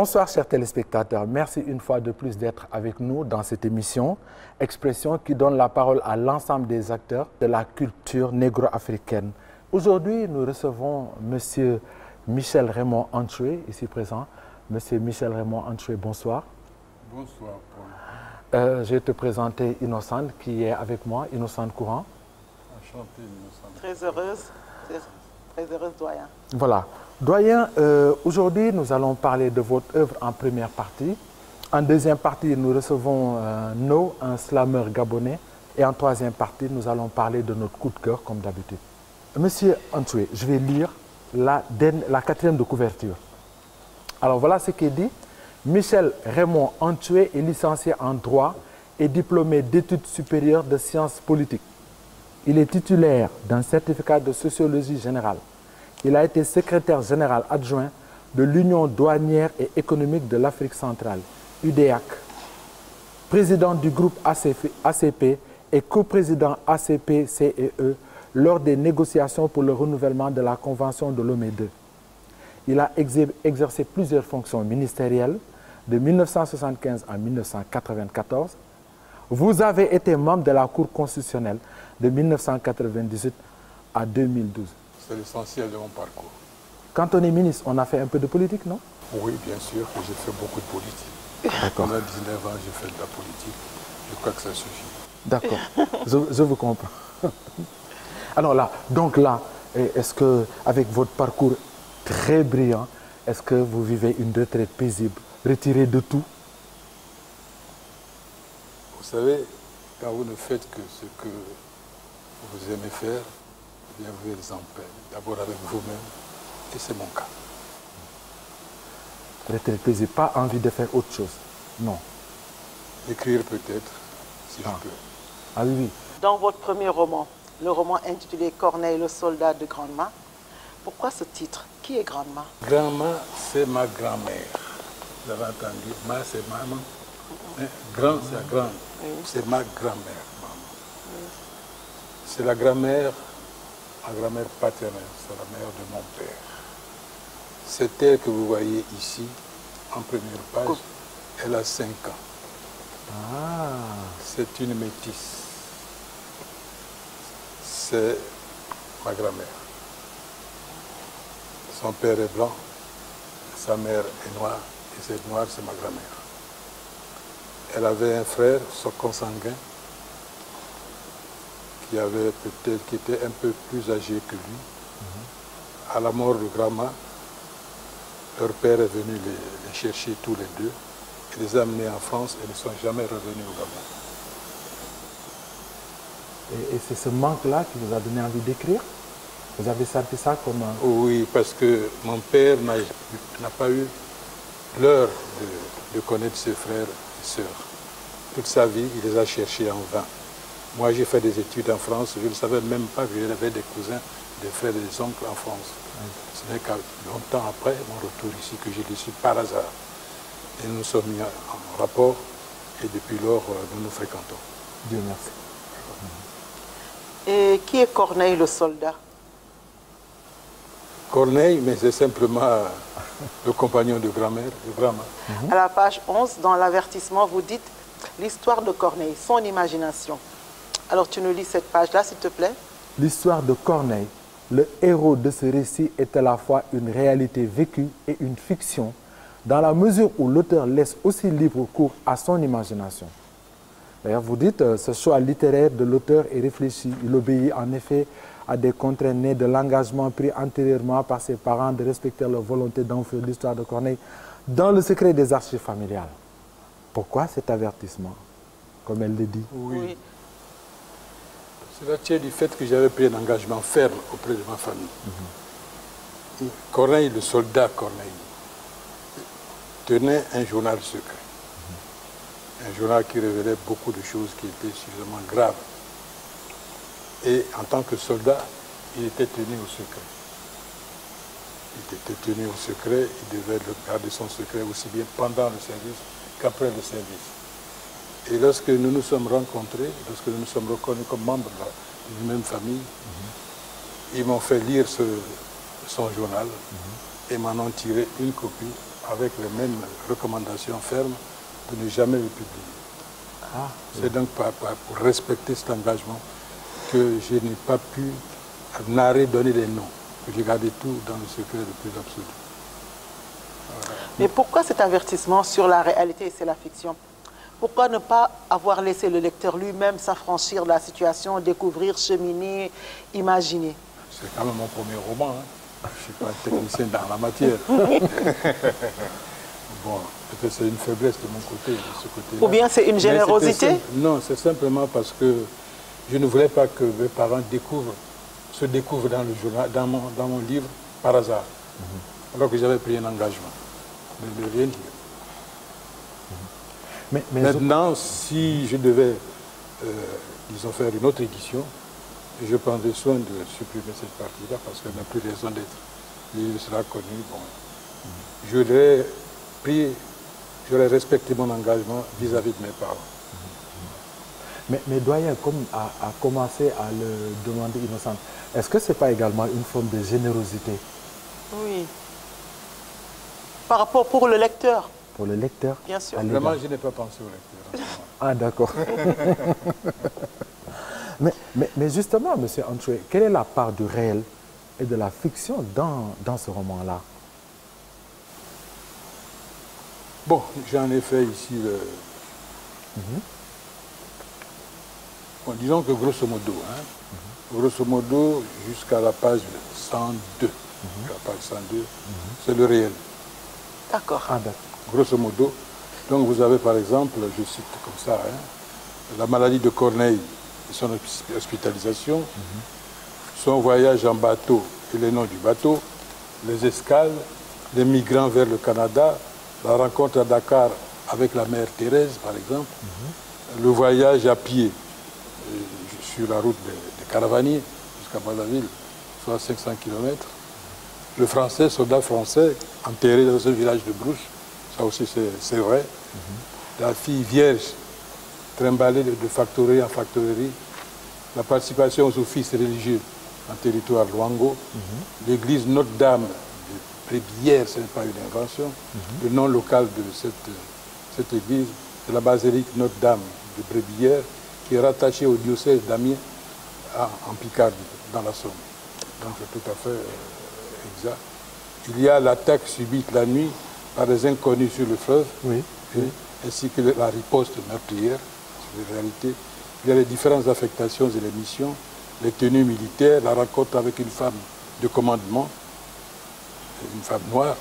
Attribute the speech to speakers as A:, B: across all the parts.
A: Bonsoir chers téléspectateurs, merci une fois de plus d'être avec nous dans cette émission, Expression qui donne la parole à l'ensemble des acteurs de la culture négro-africaine. Aujourd'hui, nous recevons M. Michel Raymond Antchoué, ici présent. M. Michel Raymond Antchoué, bonsoir.
B: Bonsoir, Paul.
A: Je vais te présenter Innocente qui est avec moi, Innocente Courant.
B: Enchanté, Innocente.
C: Très heureuse, doyen.
A: Voilà. Doyen, aujourd'hui, nous allons parler de votre œuvre en première partie. En deuxième partie, nous recevons No, un slameur gabonais. Et en troisième partie, nous allons parler de notre coup de cœur, comme d'habitude. Monsieur Antchoué, je vais lire la quatrième de couverture. Alors, voilà ce qui est dit. Michel Raymond Antchoué est licencié en droit et diplômé d'études supérieures de sciences politiques. Il est titulaire d'un certificat de sociologie générale. Il a été secrétaire général adjoint de l'Union douanière et économique de l'Afrique centrale, UDEAC, président du groupe ACP et coprésident ACP-CEE lors des négociations pour le renouvellement de la Convention de Lomé II. Il a exercé plusieurs fonctions ministérielles de 1975 à 1994. Vous avez été membre de la Cour constitutionnelle de 1998 à 2012.
B: C'est l'essentiel de mon parcours.
A: Quand on est ministre, on a fait un peu de politique, non?
B: Oui, bien sûr que j'ai fait beaucoup de politique.
A: D'accord.
B: Pendant 19 ans, j'ai fait de la politique. Je crois que ça suffit.
A: D'accord, je vous comprends. Alors là, est-ce que, avec votre parcours très brillant, est-ce que vous vivez une retraite paisible, retirée de tout?
B: Vous savez, quand vous ne faites que ce que vous aimez faire, eh bien vous êtes en paix. D'abord avec vous-même, et c'est mon cas.
A: Retraite paisible, pas envie de faire autre chose? Non.
B: Écrire peut-être, si je peux.
A: Ah oui, oui.
C: Dans votre premier roman, le roman intitulé Corneille, le soldat de Grand'Ma, pourquoi ce titre? Qui est Grand'Ma?
B: Grand'Ma, c'est ma grand-mère. Vous avez entendu? Ma, c'est maman. Grand, c'est la grande.
C: Oui.
B: C'est ma grand-mère, maman. Oui. C'est la grand-mère paternelle, c'est la mère de mon père. C'est elle que vous voyez ici, en première page. Elle a 5 ans.
A: Ah.
B: C'est une métisse. C'est ma grand-mère. Son père est blanc, sa mère est noire, et cette noire, c'est ma grand-mère. Elle avait un frère, son consanguin, qui était un peu plus âgé que lui. À la mort de grand-mère, leur père est venu les chercher tous les deux, et les a amenés en France et ne sont jamais revenus au Gabon.
A: Et c'est ce manque-là qui vous a donné envie d'écrire? Vous avez senti ça comme un...
B: Oui, parce que mon père n'a pas eu l'heure de connaître ses frères et sœurs. Toute sa vie, il les a cherchés en vain. Moi, j'ai fait des études en France. Je ne savais même pas que j'avais des cousins, des frères et des oncles en France. Ce n'est qu'à longtemps après mon retour ici que j'ai décidé par hasard. Et nous nous sommes mis en rapport et depuis lors, nous nous fréquentons.
A: Dieu merci.
C: Et qui est Corneille le soldat?
B: Corneille, mais c'est simplement le compagnon de grand-mère, de grand-mère.
C: À la page 11, dans l'avertissement, vous dites l'histoire de Corneille, son imagination. Alors tu nous lis cette page-là, s'il te plaît.
A: L'histoire de Corneille, le héros de ce récit, est à la fois une réalité vécue et une fiction, dans la mesure où l'auteur laisse aussi libre cours à son imagination. D'ailleurs, vous dites, ce choix littéraire de l'auteur est réfléchi. Il obéit en effet à des contraintes nées de l'engagement pris antérieurement par ses parents de respecter leur volonté d'enfouir l'histoire de Corneille dans le secret des archives familiales. Pourquoi cet avertissement, comme elle le dit?
B: Oui. Cela tient du fait que j'avais pris un engagement ferme auprès de ma famille. Corneille, le soldat Corneille, tenait un journal secret. Un journal qui révélait beaucoup de choses qui étaient suffisamment graves. Et en tant que soldat, il était tenu au secret. Il était tenu au secret, il devait garder son secret aussi bien pendant le service qu'après le service. Et lorsque nous nous sommes rencontrés, lorsque nous nous sommes reconnus comme membres d'une même famille, ils m'ont fait lire son journal et m'en ont tiré une copie avec les mêmes recommandations fermes de ne jamais le publier. Ah, c'est donc pour respecter cet engagement que je n'ai pas pu narrer, donner les noms. J'ai gardé tout dans le secret le plus absolu. Voilà.
C: Mais pourquoi cet avertissement sur la réalité et c'est la fiction? Pourquoi ne pas avoir laissé le lecteur lui-même s'affranchir de la situation, découvrir, cheminer, imaginer?
B: C'est quand même mon premier roman. Hein. Je ne suis pas un technicien dans la matière. Bon, peut-être c'est une faiblesse de mon côté, de ce côté-là.
C: Ou bien c'est une générosité?
B: Non, c'est simplement parce que je ne voulais pas que mes parents se découvrent dans le journal, dans mon livre par hasard. Alors que j'avais pris un engagement de ne rien dire. Mais maintenant, si je devais, disons, faire une autre édition, je prendrai soin de supprimer cette partie-là parce qu'elle n'a plus raison d'être. Il sera connu. Bon. J'aurais respecté mon engagement vis-à-vis de mes parents.
A: Mais doyen, comme a commencé à le demander Innocente, est-ce que ce n'est pas également une forme de générosité?
C: Oui. Par rapport pour le lecteur?
A: Pour le lecteur?
C: Bien sûr.
B: Vraiment, je n'ai pas pensé au lecteur.
A: Ah, d'accord. mais justement, M. Antoué, quelle est la part du réel et de la fiction dans ce roman-là?
B: Bon, j'en ai fait ici le... Bon, disons que grosso modo, jusqu'à la page 102, c'est le réel.
C: D'accord.
A: Ah, d'accord.
B: Grosso modo. Donc vous avez par exemple, je cite comme ça, la maladie de Corneille et son hospitalisation, son voyage en bateau et les noms du bateau, les escales, les migrants vers le Canada, la rencontre à Dakar avec la mère Thérèse par exemple, le voyage à pied sur la route des Caravaniers jusqu'à Brazzaville, soit 500 km, le français, soldat français, enterré dans un village de Brouche, ça aussi c'est vrai. La fille vierge, trimballée de factorerie en factorerie. La participation aux offices religieux en territoire Luango. L'église Notre-Dame de Brébillière, ce n'est pas une invention. Le nom local de cette église, c'est la basilique Notre-Dame de Brébillière, qui est rattachée au diocèse d'Amiens en Picardie, dans la Somme. Donc c'est tout à fait exact. Il y a l'attaque subite la nuit par des inconnus sur le fleuve, ainsi que la riposte meurtrière, sur les réalités. Il y a les différentes affectations et les missions, les tenues militaires, la rencontre avec une femme de commandement, une femme noire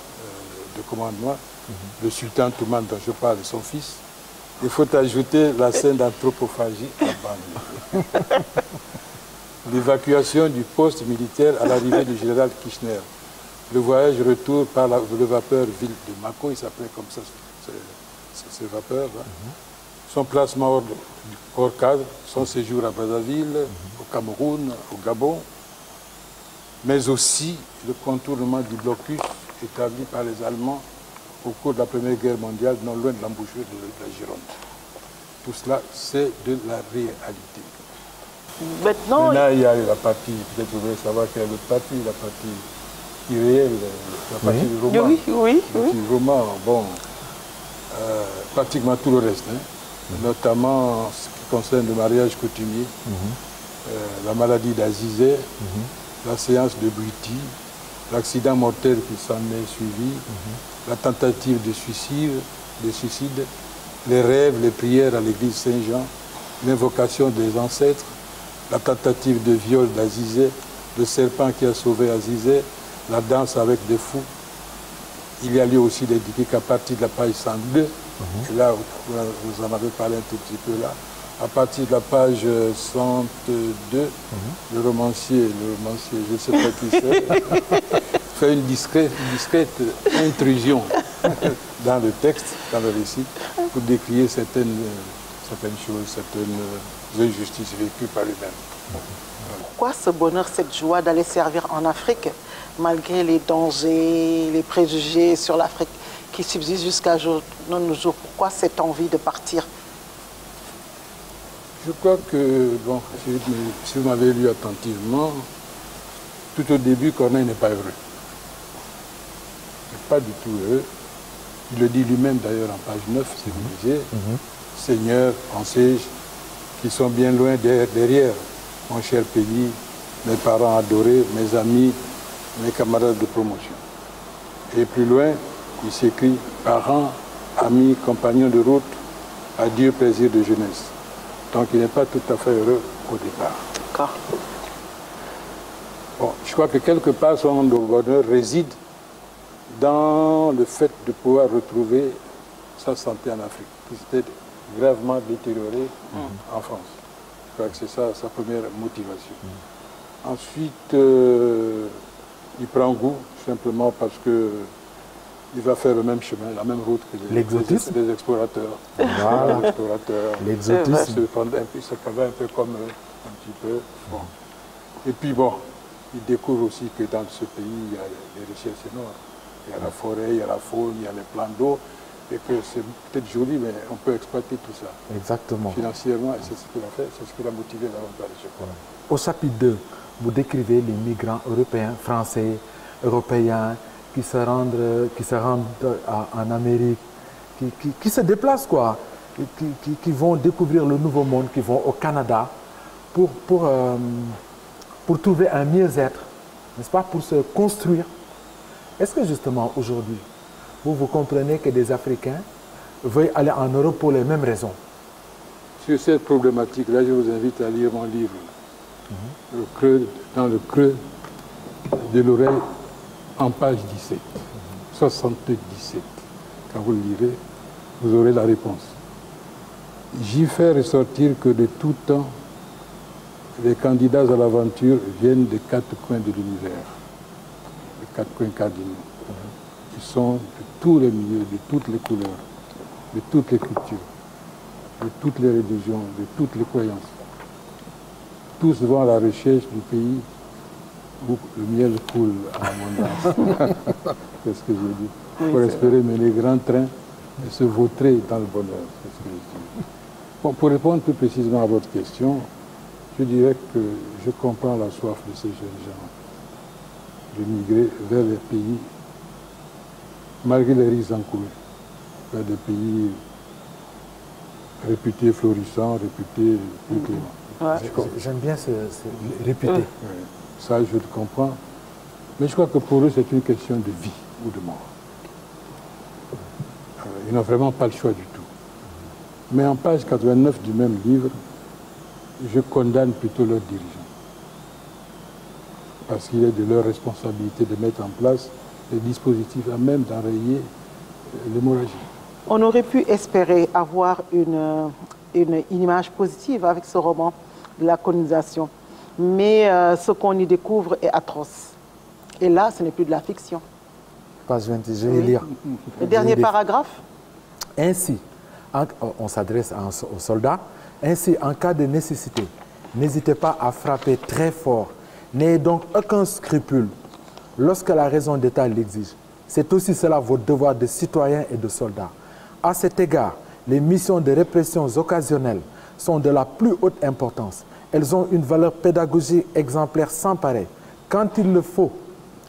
B: de commandement, le sultan Touman dont je parle, son fils. Il faut ajouter la scène d'anthropophagie abandonnée. L'évacuation du poste militaire à l'arrivée du général Kirchner. Le voyage retour par le vapeur ville de Mako, il s'appelait comme ça, ce vapeur-là. Son placement hors cadre, son séjour à Brazzaville, au Cameroun, au Gabon, mais aussi le contournement du blocus établi par les Allemands au cours de la Première Guerre mondiale, non loin de l'embouchure de la Gironde. Tout cela, c'est de la réalité.
C: Maintenant,
B: il y a la partie, peut-être vous voulez savoir quelle est l'autre partie, la partie irréelle, la partie du roman.
C: Oui.
B: Du roman, bon, pratiquement tout le reste, notamment ce qui concerne le mariage coutumier, la maladie d'Azizé, la séance de Bruiti, l'accident mortel qui s'en est suivi, la tentative de suicide, les rêves, les prières à l'église Saint-Jean, l'invocation des ancêtres, la tentative de viol d'Azizé, le serpent qui a sauvé Azizé, la danse avec des fous. Il y a lieu aussi d'indiquer qu'à partir de la page 102, et là vous en avez parlé un tout petit peu là, à partir de la page 102, le romancier, je ne sais pas qui c'est, fait une discrète intrusion dans le texte, dans le récit, pour décrire certaines choses, certaines injustices vécues par lui-même.
C: Pourquoi ce bonheur, cette joie d'aller servir en Afrique, malgré les dangers, les préjugés sur l'Afrique qui subsistent jusqu'à nos jours? Pourquoi cette envie de partir?
B: Je crois que, bon, si vous m'avez lu attentivement, tout au début, Corneille n'est pas heureux. Il n'est pas du tout heureux. Il le dit lui-même d'ailleurs en page 9, si vous lisez. Seigneur, pensais-je, qui sont bien loin derrière, mon cher pays, mes parents adorés, mes amis, mes camarades de promotion. Et plus loin, il s'écrit, parents, amis, compagnons de route, adieu plaisir de jeunesse. Donc il n'est pas tout à fait heureux au départ.
C: D'accord.
B: Bon, je crois que quelque part son bonheur réside dans le fait de pouvoir retrouver sa santé en Afrique, qui s'était gravement détériorée en France. Je crois que c'est ça sa première motivation. Ensuite, il prend goût simplement parce que il va faire le même chemin, la même route que les explorateurs.
A: Voilà.
B: L'exotisme. Il se prendra un peu comme un petit peu. Bon. Et puis bon, il découvre aussi que dans ce pays, il y a des richesses énormes. Il y a la forêt, il y a la faune, il y a les plans d'eau. Et que c'est peut-être joli, mais on peut exploiter tout ça.
A: Exactement.
B: Financièrement, et c'est ce qu'il a fait, c'est ce qui l'a motivé davantage, je crois.
A: Au chapitre 2, vous décrivez les migrants européens, français, européens, qui se rendent en Amérique, qui se déplacent, quoi, qui vont découvrir le nouveau monde, qui vont au Canada pour trouver un mieux-être, n'est-ce pas, pour se construire. Est-ce que justement aujourd'hui, vous comprenez que des Africains veuillent aller en Europe pour les mêmes raisons?
B: Sur cette problématique-là, je vous invite à lire mon livre, dans le creux de l'oreille, en page 17, 77. Quand vous le lirez, vous aurez la réponse. J'y fais ressortir que de tout temps, les candidats à l'aventure viennent des quatre coins de l'univers, les quatre coins cardinaux. Ils sont de tous les milieux, de toutes les couleurs, de toutes les cultures, de toutes les religions, de toutes les croyances. Tous vont à la recherche du pays où le miel coule en abondance. C'est ce que j'ai dit. Oui, pour espérer mener grand train et se vautrer dans le bonheur. C'est ce que j'ai dit. Bon, pour répondre plus précisément à votre question, je dirais que je comprends la soif de ces jeunes gens de migrer vers les pays, malgré les risques encourus, vers des pays réputés florissants, réputés plus cléments.
A: Ouais. J'aime bien ce réputé.
B: Oui. Ça, je le comprends. Mais je crois que pour eux, c'est une question de vie ou de mort. Ils n'ont vraiment pas le choix du tout. Mais en page 89 du même livre, je condamne plutôt leurs dirigeants. Parce qu'il est de leur responsabilité de mettre en place des dispositifs à même d'enrayer l'hémorragie.
C: On aurait pu espérer avoir une image positive avec ce roman de la colonisation. Mais ce qu'on y découvre est atroce. Et là, ce n'est plus de la fiction.
A: Page 20, je vais lire.
C: Le dernier paragraphe.
A: Ainsi, on s'adresse aux soldats, ainsi, en cas de nécessité, n'hésitez pas à frapper très fort. N'ayez donc aucun scrupule lorsque la raison d'État l'exige. C'est aussi cela votre devoir de citoyen et de soldat. À cet égard, les missions de répression occasionnelles sont de la plus haute importance. Elles ont une valeur pédagogique exemplaire sans pareil. Quand il le faut,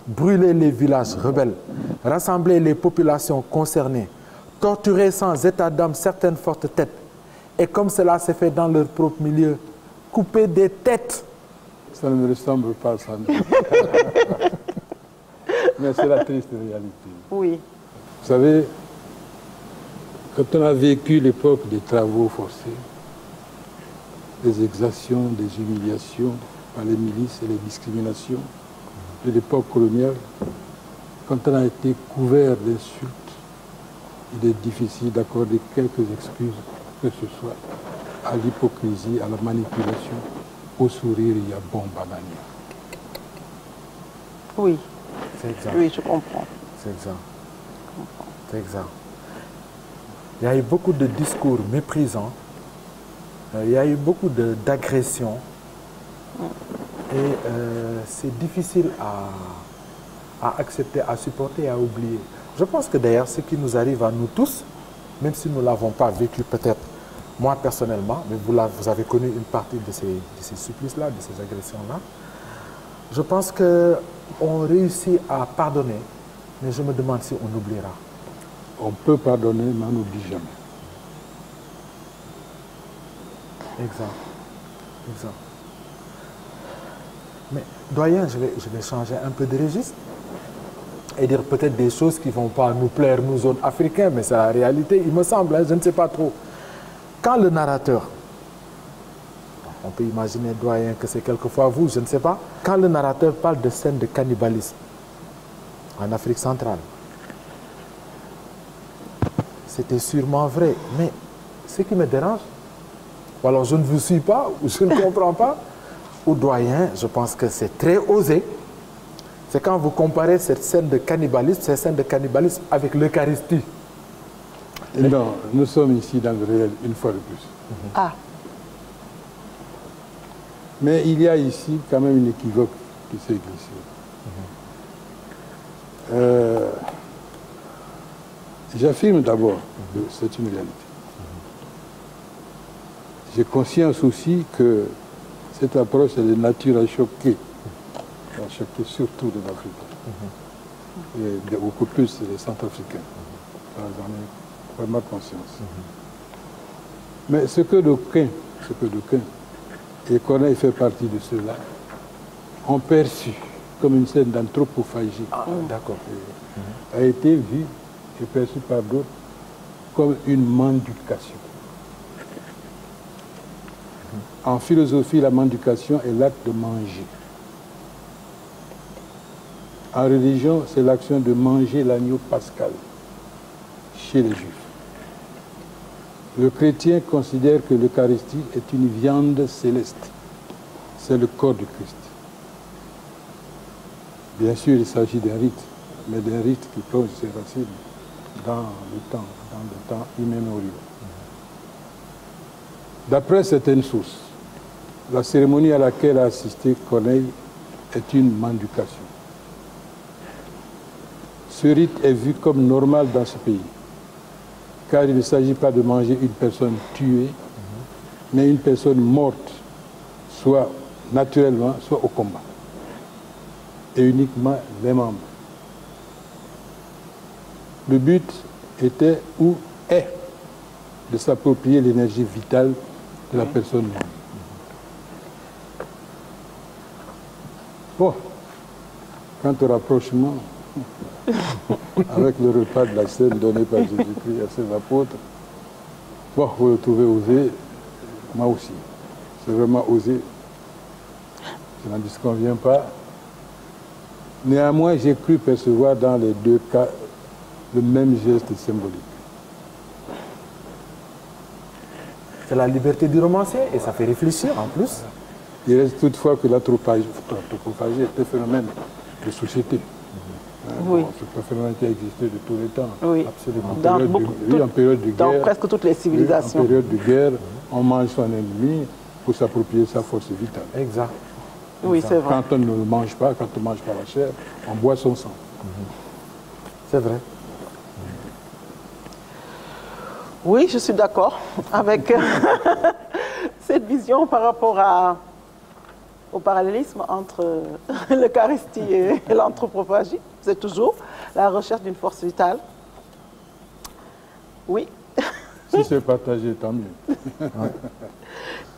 A: brûler les villages rebelles, rassembler les populations concernées, torturer sans état d'âme certaines fortes têtes, et comme cela s'est fait dans leur propre milieu, couper des têtes.
B: Ça ne me ressemble pas, ça. Mais c'est la triste réalité.
C: Oui.
B: Vous savez, quand on a vécu l'époque des travaux forcés, des exactions, des humiliations par les milices et les discriminations de l'époque coloniale, quand on a été couvert d'insultes, il est difficile d'accorder quelques excuses que ce soit à l'hypocrisie, à la manipulation, au sourire, il y a bombe à manier.
C: Oui.
A: C'est exact.
C: Oui, je comprends.
A: C'est exact. C'est exact. Il y a eu beaucoup de discours méprisants. Il y a eu beaucoup d'agressions. Et c'est difficile à accepter, à supporter et à oublier. Je pense que d'ailleurs, ce qui nous arrive à nous tous, même si nous ne l'avons pas vécu peut-être, moi personnellement, mais vous avez connu une partie de ces supplices-là, de ces agressions-là, je pense qu'on réussit à pardonner, mais je me demande si on oubliera.
B: On peut pardonner, mais on n'oublie jamais.
A: Exact. Exact. Mais, doyen, je vais changer un peu de registre et dire peut-être des choses qui ne vont pas nous plaire, nous autres Africains, mais c'est la réalité, il me semble, hein, je ne sais pas trop. Quand le narrateur, on peut imaginer, doyen, que c'est quelquefois vous, je ne sais pas, quand le narrateur parle de scènes de cannibalisme en Afrique centrale, c'était sûrement vrai, mais ce qui me dérange, ou alors je ne vous suis pas, ou je ne comprends pas, ou doyen, je pense que c'est très osé. C'est quand vous comparez cette scène de cannibalisme, ces scènes de cannibalisme avec l'Eucharistie.
B: Non, nous sommes ici dans le réel, une fois de plus.
C: Ah,
B: Mais il y a ici quand même une équivoque qui s'est glissée. J'affirme d'abord que c'est une réalité. J'ai conscience aussi que cette approche est de nature à choquer surtout les Africains, et beaucoup plus les Centrafricains. J'en ai vraiment conscience. Mais ce que d'aucuns, et Corneille fait partie de ceux-là, ont perçu comme une scène d'anthropophagie,
A: D'accord.
B: a été vue et perçue par d'autres comme une mendication. En philosophie, la mendication est l'acte de manger. En religion, c'est l'action de manger l'agneau pascal chez les Juifs. Le chrétien considère que l'Eucharistie est une viande céleste. C'est le corps du Christ. Bien sûr, il s'agit d'un rite, mais d'un rite qui plonge ses racines dans le temps immémorial. D'après certaines sources, la cérémonie à laquelle a assisté Corneille est une mendication. Ce rite est vu comme normal dans ce pays, car il ne s'agit pas de manger une personne tuée, mais une personne morte, soit naturellement, soit au combat, et uniquement les membres. Le but était ou est de s'approprier l'énergie vitale de la personne morte. Bon, quant au rapprochement avec le repas de la scène donné par Jésus-Christ à ses apôtres, bon, vous le trouvez osé, moi aussi. C'est vraiment osé. Je n'en disconviens pas. Néanmoins, j'ai cru percevoir dans les deux cas le même geste symbolique.
A: C'est la liberté du romancier et ça fait réfléchir en plus.
B: Il reste toutefois que l'anthropophagie est un phénomène de société.
C: oui.
B: Bon, c'est un phénomène qui a existé de tous les temps.
C: Oui.
B: Absolument. En période de
C: Dans
B: guerre.
C: presque toutes les civilisations.
B: En période de guerre, on mange son ennemi pour s'approprier sa force vitale.
A: Exact.
C: Oui, c'est vrai.
B: Quand on ne le mange pas, quand on ne mange pas la chair, on boit son sang.
A: C'est vrai.
C: Oui, je suis d'accord avec cette vision par rapport au parallélisme entre l'Eucharistie et l'anthropophagie. C'est toujours la recherche d'une force vitale. Oui.
B: Si c'est partagé, tant mieux.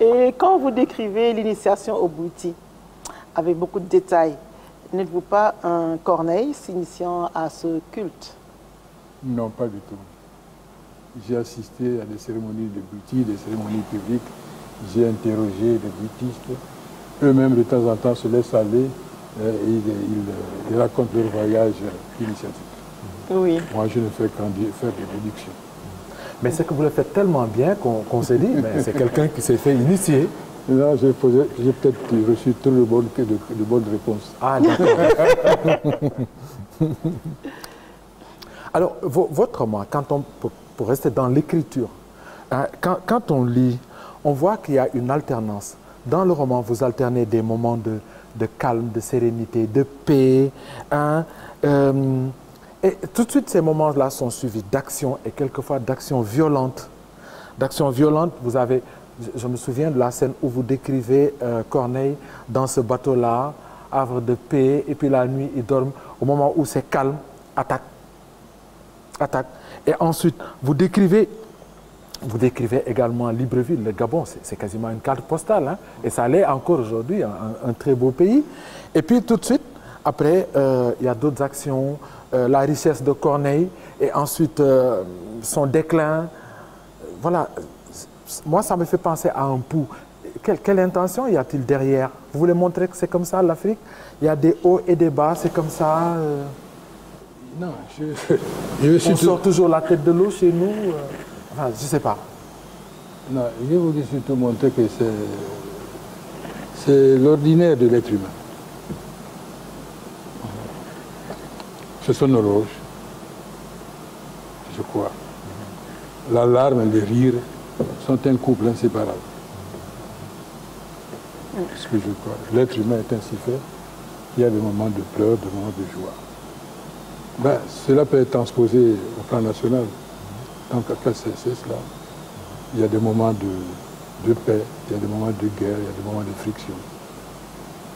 C: Et quand vous décrivez l'initiation au Bouti, avec beaucoup de détails, n'êtes-vous pas un Corneille s'initiant à ce culte?
B: Non, pas du tout. J'ai assisté à des cérémonies de Bouti, des cérémonies publiques. J'ai interrogé des boutistes. Eux-mêmes, de temps en temps, se laissent aller et ils racontent leur voyage initiatique.
C: Oui.
B: Moi, je ne fais qu'en faire des déductions.
A: Mais c'est que vous le faites tellement bien qu'on s'est dit, mais c'est quelqu'un qui s'est fait initier.
B: Là, j'ai peut-être reçu trop de bonnes réponses.
A: Ah, d'accord. Alors, votre roman, pour rester dans l'écriture, hein, quand on lit, on voit qu'il y a une alternance. Dans le roman, vous alternez des moments de calme, de sérénité, de paix. Hein, et tout de suite, ces moments-là sont suivis d'actions et quelquefois d'actions violentes. D'actions violentes, vous avez... Je me souviens de la scène où vous décrivez Corneille dans ce bateau-là, havre de paix, et puis la nuit, il dort. Au moment où c'est calme, attaque. attaque. Et ensuite, vous décrivez également Libreville, le Gabon, c'est quasiment une carte postale, hein, et ça l'est encore aujourd'hui, un très beau pays. Et puis tout de suite, après, il y a d'autres actions, la richesse de Corneille, et ensuite son déclin. Voilà, moi ça me fait penser à un pouls. Quelle intention y a-t-il derrière? Vous voulez montrer que c'est comme ça l'Afrique? Il y a des hauts et des bas, c'est comme ça
B: Non,
A: on sort toujours la tête de l'eau chez nous enfin, je ne sais pas.
B: Non, je voulais surtout montrer que c'est l'ordinaire de l'être humain. C'est son horloge, je crois. La larme et le rire sont un couple inséparable. C'est ce que je crois. L'être humain est ainsi fait. Il y a des moments de pleurs, des moments de joie. Ben, cela peut être transposé au plan national. Donc, après c'est cela. Il y a des moments de paix, il y a des moments de guerre, il y a des moments de friction.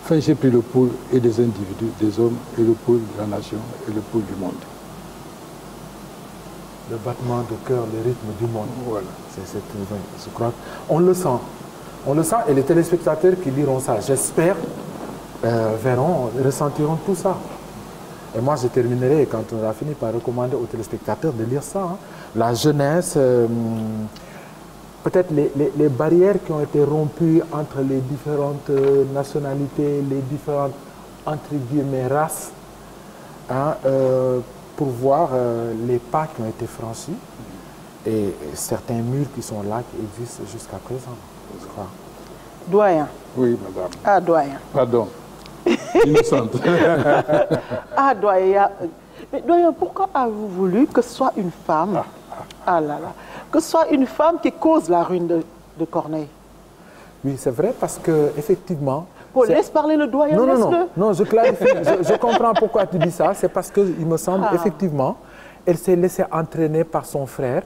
B: Enfin, j'ai pris le pouls et des individus, des hommes, et le pouls de la nation, et le pouls du monde.
A: Le battement de cœur, le rythme du monde.
B: Voilà.
A: Je crois. On le sent. On le sent, et les téléspectateurs qui liront ça, j'espère, verront, ressentiront tout ça. Et moi, je terminerai, quand on aura fini, par recommander aux téléspectateurs de lire ça. Hein. La jeunesse, peut-être les barrières qui ont été rompues entre les différentes nationalités, les différentes, entre guillemets, races, hein, pour voir les pas qui ont été franchis et certains murs qui sont là, qui existent jusqu'à présent, je crois.
C: Doyen.
B: Oui, madame.
C: Ah, doyen.
B: Pardon. Innocente.
C: Ah, doyen. Mais doyen, pourquoi avez-vous voulu que ce soit une femme, ah là là, que ce soit une femme qui cause la ruine de Corneille?
A: Oui, c'est vrai, parce que effectivement.
C: Laisse parler le doyen,
A: non, je clarifie. je comprends pourquoi tu dis ça. C'est parce qu'il me semble, effectivement, elle s'est laissée entraîner par son frère,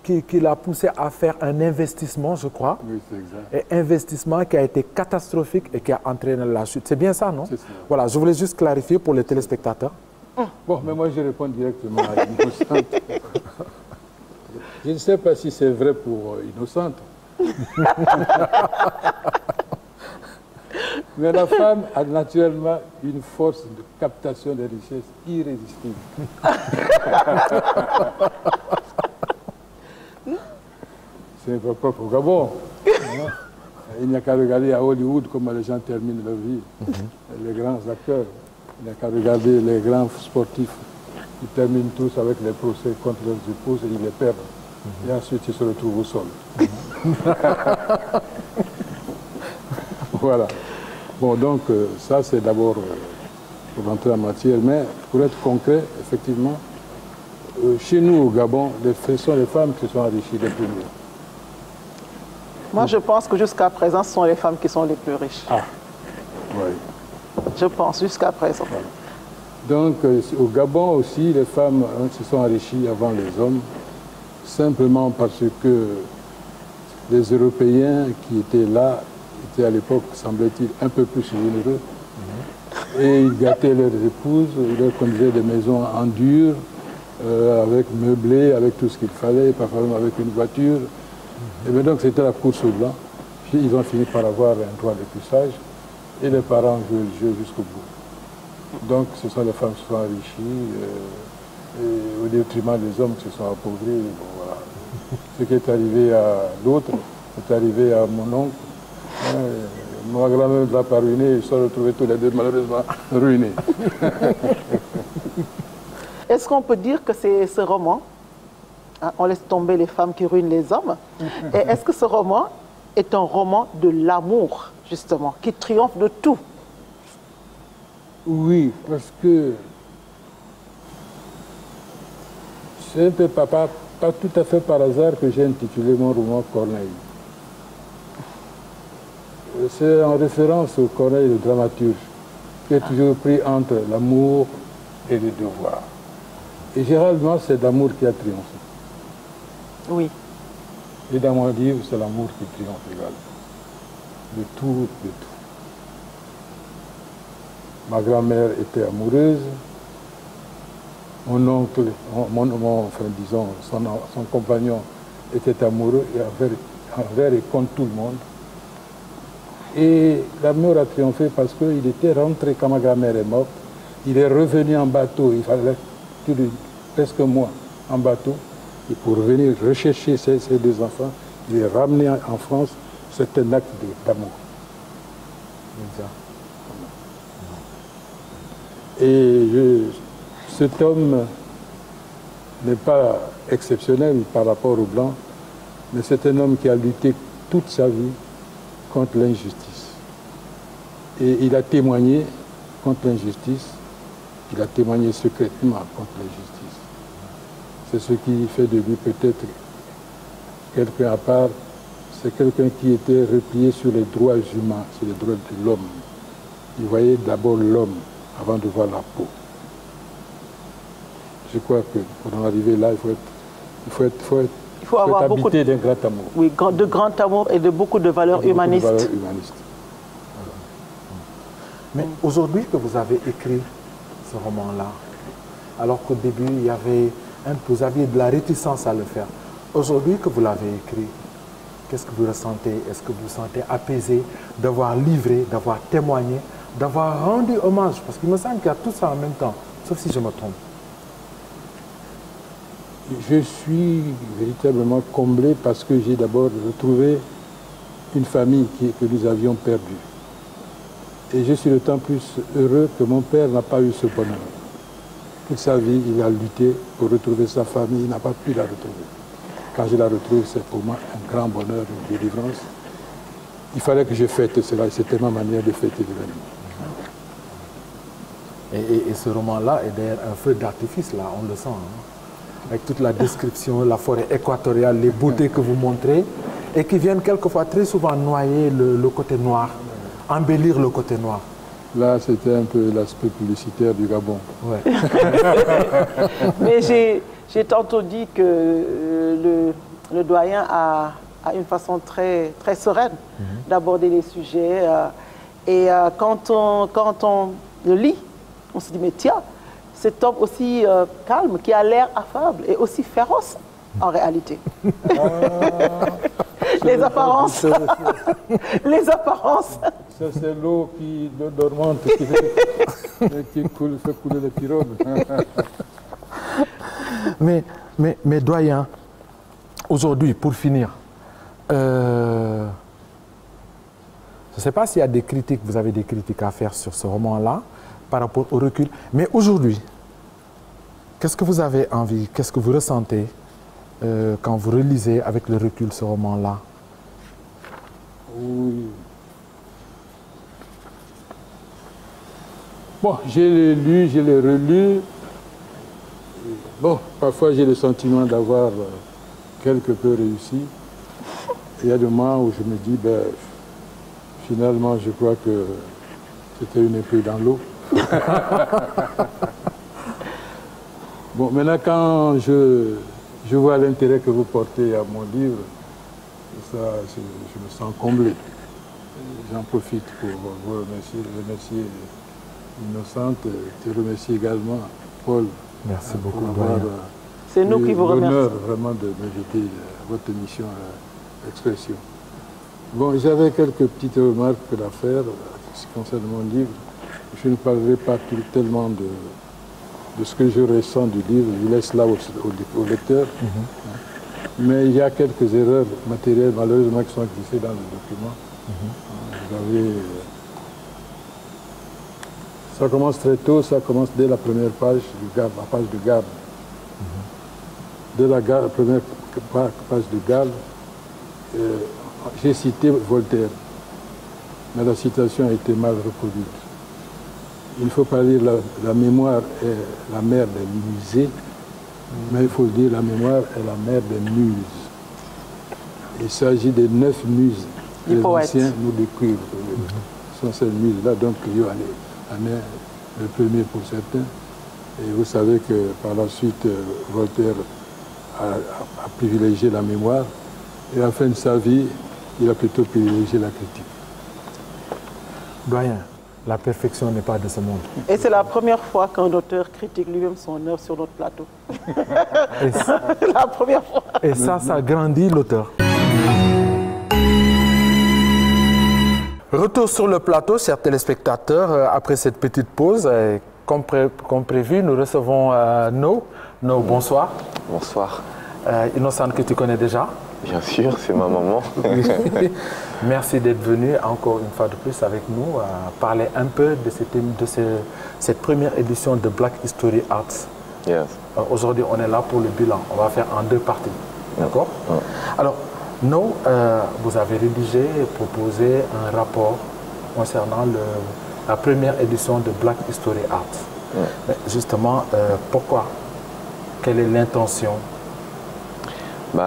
A: qui l'a poussé à faire un investissement, je crois.
B: Oui, c'est exact.
A: Et investissement qui a été catastrophique et qui a entraîné la chute. C'est bien ça, non?
B: C'est ça.
A: Voilà, je voulais juste clarifier pour les téléspectateurs.
B: Bon, mais moi je réponds directement à Innocente. Je ne sais pas si c'est vrai pour Innocente. Mais la femme a naturellement une force de captation des richesses irrésistible. Ce n'est pas propre au Gabon. Il n'y a qu'à regarder à Hollywood comment les gens terminent leur vie. Les grands acteurs. Il n'y a qu'à regarder les grands sportifs. Ils terminent tous avec les procès contre leurs épouses et ils les perdent. Et ensuite, ils se retrouvent au sol. Voilà. Bon, donc, ça, c'est d'abord pour rentrer en matière. Mais pour être concret, effectivement, chez nous, au Gabon, ce sont les femmes qui sont enrichies les premières.
C: Moi, je pense que jusqu'à présent, ce sont les femmes qui sont les plus riches.
B: Ah, oui.
C: Je pense, jusqu'à présent.
B: Voilà. Donc, au Gabon aussi, les femmes se sont enrichies avant les hommes, simplement parce que les Européens qui étaient là étaient à l'époque, semblait-il, un peu plus généreux. Et ils gâtaient leurs épouses, ils leur conduisaient des maisons en dur, avec meublé, avec tout ce qu'il fallait, parfois même avec une voiture. Et bien donc c'était la course au blanc. Puis ils ont fini par avoir un droit de puissage et les parents jouaient le jeu jusqu'au bout. Donc ce sont les femmes qui se sont enrichies et au détriment des hommes qui se sont appauvris. Bon, voilà. Ce qui est arrivé à l'autre est arrivé à mon oncle. Ma grand-mère ne l'a pas ruiné, ils se sont retrouvés tous les deux malheureusement ruinés.
C: Est-ce qu'on peut dire que c'est ce roman, hein, on laisse tomber les femmes qui ruinent les hommes, et est-ce que ce roman est un roman de l'amour, justement, qui triomphe de tout?
B: Oui, parce que c'est un peu pas tout à fait par hasard que j'ai intitulé mon roman Corneille. C'est en référence au Corneille, le dramaturge, qui est toujours pris entre l'amour et le devoir. Et généralement, c'est l'amour qui a triomphé.
C: Oui.
B: Et dans mon livre, c'est l'amour qui triomphe également. De tout, de tout. Ma grand-mère était amoureuse. Mon oncle, enfin, disons, son compagnon était amoureux envers et contre tout le monde. Et l'amour a triomphé parce qu'il était rentré quand ma grand-mère est morte. Il est revenu en bateau, il fallait presque un mois en bateau. Et pour venir rechercher ses deux enfants, il est ramené en France. C'est un acte d'amour. Et cet homme n'est pas exceptionnel par rapport aux Blancs, mais c'est un homme qui a lutté toute sa vie contre l'injustice. Et il a témoigné contre l'injustice, il a témoigné secrètement contre l'injustice. C'est ce qui fait de lui peut-être quelqu'un à part, c'est quelqu'un qui était replié sur les droits humains, sur les droits de l'homme. Il voyait d'abord l'homme avant de voir la peau. Je crois que pour en arriver là, il faut avoir habité d'un grand amour.
C: Oui, de grand amour et de beaucoup de valeurs humanistes.
B: Voilà.
A: Mais aujourd'hui que vous avez écrit ce roman-là, alors qu'au début, vous aviez de la réticence à le faire. Aujourd'hui que vous l'avez écrit, qu'est-ce que vous ressentez? Est-ce que vous vous sentez apaisé d'avoir livré, d'avoir témoigné, d'avoir rendu hommage? Parce qu'il me semble qu'il y a tout ça en même temps, sauf si je me trompe.
B: Je suis véritablement comblé parce que j'ai d'abord retrouvé une famille que nous avions perdue. Et je suis d'autant plus heureux que mon père n'a pas eu ce bonheur. Toute sa vie, il a lutté pour retrouver sa famille, il n'a pas pu la retrouver. Quand je la retrouve, c'est pour moi un grand bonheur, une délivrance. Il fallait que je fête cela, et c'était ma manière de fêter l'événement.
A: Et ce roman-là est d'ailleurs un feu d'artifice, là, on le sent. Avec toute la description, la forêt équatoriale, les beautés que vous montrez, et qui viennent quelquefois très souvent noyer le côté noir, embellir le côté noir.
B: Là, c'était un peu l'aspect publicitaire du Gabon.
A: Ouais.
C: Mais j'ai tantôt dit que le doyen a une façon très, très sereine d'aborder les sujets. Quand on le lit, on se dit, mais tiens, cet homme aussi calme, qui a l'air affable et aussi féroce en réalité. Les apparences. Les apparences.
B: Ça, c'est l'eau dormante qui fait couler les pirogues.
A: Mais doyen, aujourd'hui, pour finir, je ne sais pas s'il y a des critiques, vous avez des critiques à faire sur ce roman-là, par rapport au recul. Mais aujourd'hui, qu'est-ce que vous avez envie, qu'est-ce que vous ressentez quand vous relisez avec le recul ce roman-là?
B: Oui. Bon, je l'ai lu, je l'ai relu. Bon, parfois j'ai le sentiment d'avoir quelque peu réussi. Il y a des moments où je me dis, ben, finalement, je crois que c'était une épée dans l'eau. Bon, maintenant, quand je vois l'intérêt que vous portez à mon livre, ça, je me sens comblé. J'en profite pour vous remercier Innocente, te remercier également, Paul.
A: Merci beaucoup,
C: c'est nous qui vous remercions.
B: L'honneur vraiment de m'inviter à votre émission à l'Expression. Bon, j'avais quelques petites remarques à faire ce qui concerne mon livre. Je ne parlerai pas tellement de ce que je ressens du livre, je laisse là au lecteur. Mais il y a quelques erreurs matérielles, malheureusement, qui sont glissées dans le document. Vous avez... Ça commence très tôt, ça commence dès la première page du Garde, la page de Garde. Dès la première page de Garde, j'ai cité Voltaire, mais la citation a été mal reproduite. Il faut pas dire la mémoire est la mère des musées, mais il faut dire la mémoire est la mère des muses. Il s'agit des 9 muses que les anciens nous décrivent. Ce sont ces muses-là, donc Yohanné en est le premier pour certains. Et vous savez que par la suite, Voltaire a privilégié la mémoire. Et à la fin de sa vie, il a plutôt privilégié la critique.
A: Doyen, La perfection n'est pas de ce monde.
C: Et c'est la première fois qu'un auteur critique lui-même son œuvre sur notre plateau. La première fois.
A: Et ça grandit l'auteur. Retour sur le plateau, chers téléspectateurs, après cette petite pause. Comme prévu, nous recevons No. No, bonsoir.
D: Bonsoir.
A: Innocente que tu connais déjà.
D: Bien sûr, c'est ma maman.
A: Merci d'être venu encore une fois de plus avec nous, parler un peu de cette première édition de Black History Arts.
D: Yes.
A: Aujourd'hui, on est là pour le bilan. On va faire en 2 parties. D'accord? Alors, No, vous avez rédigé et proposé un rapport concernant la première édition de Black History Arts. Mais justement, pourquoi? Quelle est l'intention?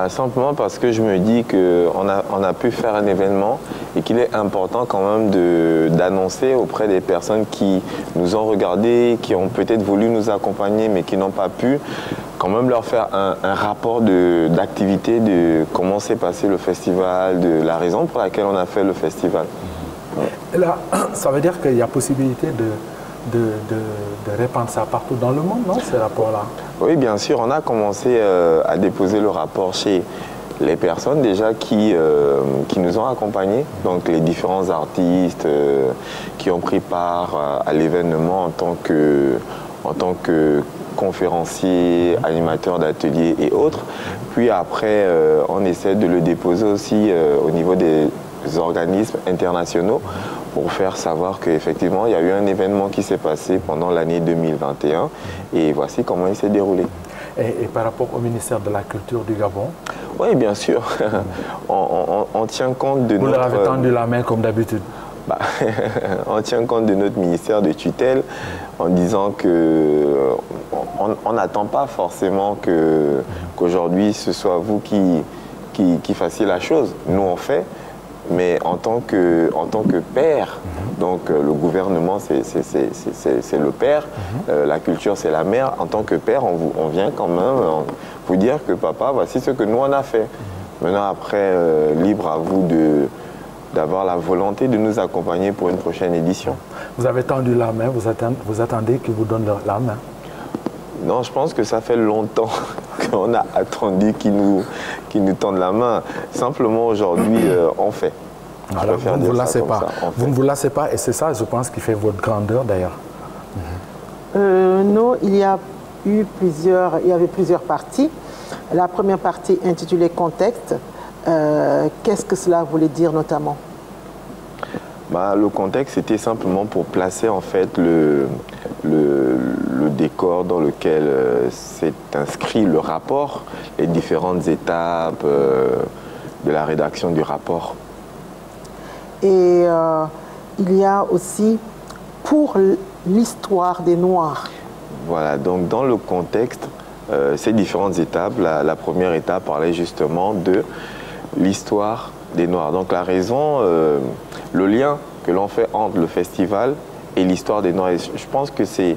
D: Simplement parce que je me dis qu'on a pu faire un événement et qu'il est important quand même d'annoncer auprès des personnes qui nous ont regardés, qui ont peut-être voulu nous accompagner mais qui n'ont pas pu, quand même leur faire un rapport d'activité de comment s'est passé le festival, de la raison pour laquelle on a fait le festival.
A: Et là, ça veut dire qu'il y a possibilité de répandre ça partout dans le monde, non, ces rapports-là?
D: Oui, bien sûr. On a commencé à déposer le rapport chez les personnes déjà qui nous ont accompagnés, donc les différents artistes qui ont pris part à l'événement en tant que conférenciers, animateurs d'ateliers et autres. Puis après, on essaie de le déposer aussi au niveau des organismes internationaux pour faire savoir qu'effectivement, il y a eu un événement qui s'est passé pendant l'année 2021 et voici comment il s'est déroulé.
A: Et par rapport au ministère de la Culture du Gabon?
D: Oui, bien sûr. On tient compte de
A: Vous leur avez tendu la main comme d'habitude?
D: On tient compte de notre ministère de tutelle en disant qu'on n'attend pas forcément qu'aujourd'hui ce soit vous qui fassiez la chose. Nous on fait, mais en tant que père, donc le gouvernement c'est le père, la culture c'est la mère. En tant que père, on vient quand même vous dire que papa, voici ce que nous on a fait. Maintenant après, libre à vous d'avoir la volonté de nous accompagner pour une prochaine édition.
A: Vous avez tendu la main, vous attendez qu'ils vous donnent la main?
D: Non, je pense que ça fait longtemps qu'on a attendu qu'ils nous tendent la main. Simplement aujourd'hui, on fait.
A: Alors, vous ne vous lassez pas. Vous ne vous lassez pas et c'est ça, je pense, qui fait votre grandeur d'ailleurs.
C: Non, il y avait plusieurs parties. La première partie intitulée Contexte. Qu'est-ce que cela voulait dire notamment?
D: Le contexte était simplement pour placer en fait le décor dans lequel s'est inscrit le rapport, les différentes étapes de la rédaction du rapport.
C: Et il y a aussi pour l'histoire des Noirs.
D: Voilà, donc dans le contexte, ces différentes étapes, la première étape parlait justement de l'histoire des Noirs. Donc la raison, le lien que l'on fait entre le festival et l'histoire des Noirs. Et je pense que c'est